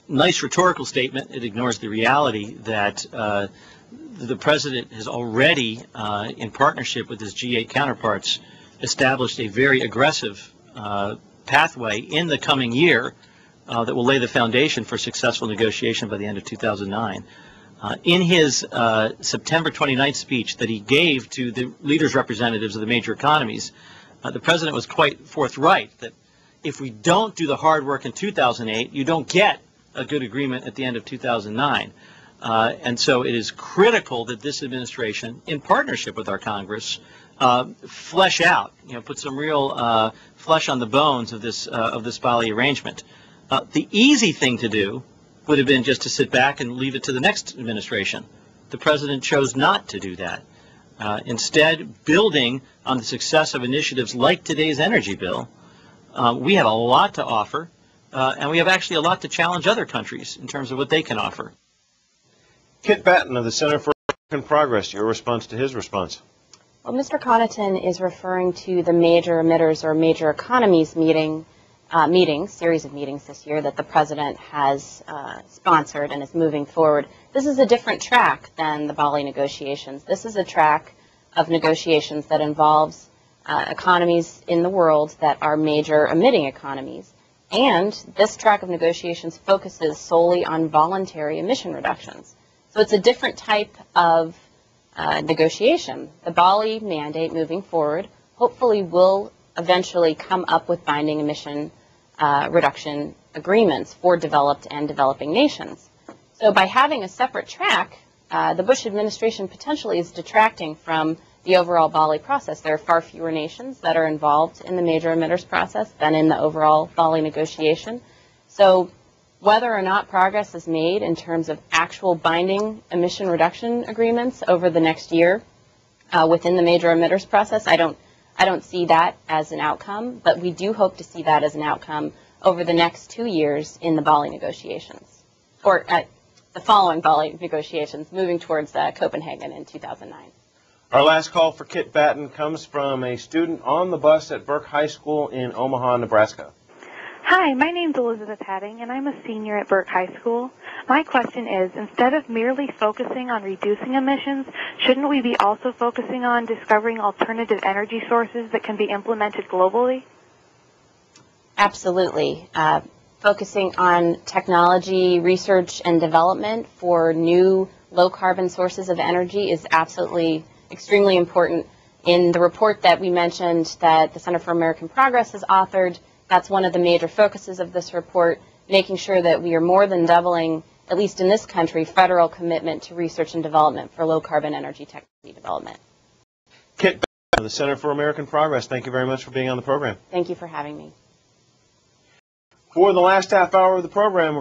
nice rhetorical statement. It ignores the reality that the President has already, in partnership with his G8 counterparts, established a very aggressive pathway in the coming year that will lay the foundation for successful negotiation by the end of 2009. In his September 29th speech that he gave to the leaders representatives of the major economies, the President was quite forthright that if we don't do the hard work in 2008, you don't get a good agreement at the end of 2009. And so it is critical that this administration, in partnership with our Congress, flesh out, put some real flesh on the bones of this Bali arrangement. The easy thing to do would have been just to sit back and leave it to the next administration. The President chose not to do that. Instead, building on the success of initiatives like today's energy bill, we have a lot to offer, and we have actually a lot to challenge other countries in terms of what they can offer. Kit Batten of the Center for American Progress, your response to his response. Well, Mr. Connaughton is referring to the major emitters or major economies series of meetings this year that the President has sponsored and is moving forward. This is a different track than the Bali negotiations. This is a track of negotiations that involves economies in the world that are major emitting economies. And this track of negotiations focuses solely on voluntary emission reductions. So it's a different type of negotiation. The Bali mandate moving forward hopefully will eventually come up with binding emission reduction agreements for developed and developing nations. So by having a separate track, the Bush administration potentially is detracting from the overall Bali process. There are far fewer nations that are involved in the major emitters process than in the overall Bali negotiation. So whether or not progress is made in terms of actual binding emission reduction agreements over the next year within the major emitters process, I don't see that as an outcome, but we do hope to see that as an outcome over the next 2 years in the Bali negotiations, or the following Bali negotiations, moving towards Copenhagen in 2009. Our last call for Kit Batten comes from a student on the bus at Burke High School in Omaha, Nebraska. Hi, my name's Elizabeth Hadding, and I'm a senior at Burke High School. My question is, instead of merely focusing on reducing emissions, shouldn't we be also focusing on discovering alternative energy sources that can be implemented globally? Absolutely. Focusing on technology, research, and development for new low-carbon sources of energy is absolutely extremely important. In the report that we mentioned that the Center for American Progress has authored, that's one of the major focuses of this report, making sure that we are more than doubling, at least in this country, federal commitment to research and development for low-carbon energy technology development. Kit Batten of the Center for American Progress, thank you very much for being on the program. Thank you for having me. For the last half hour of the program,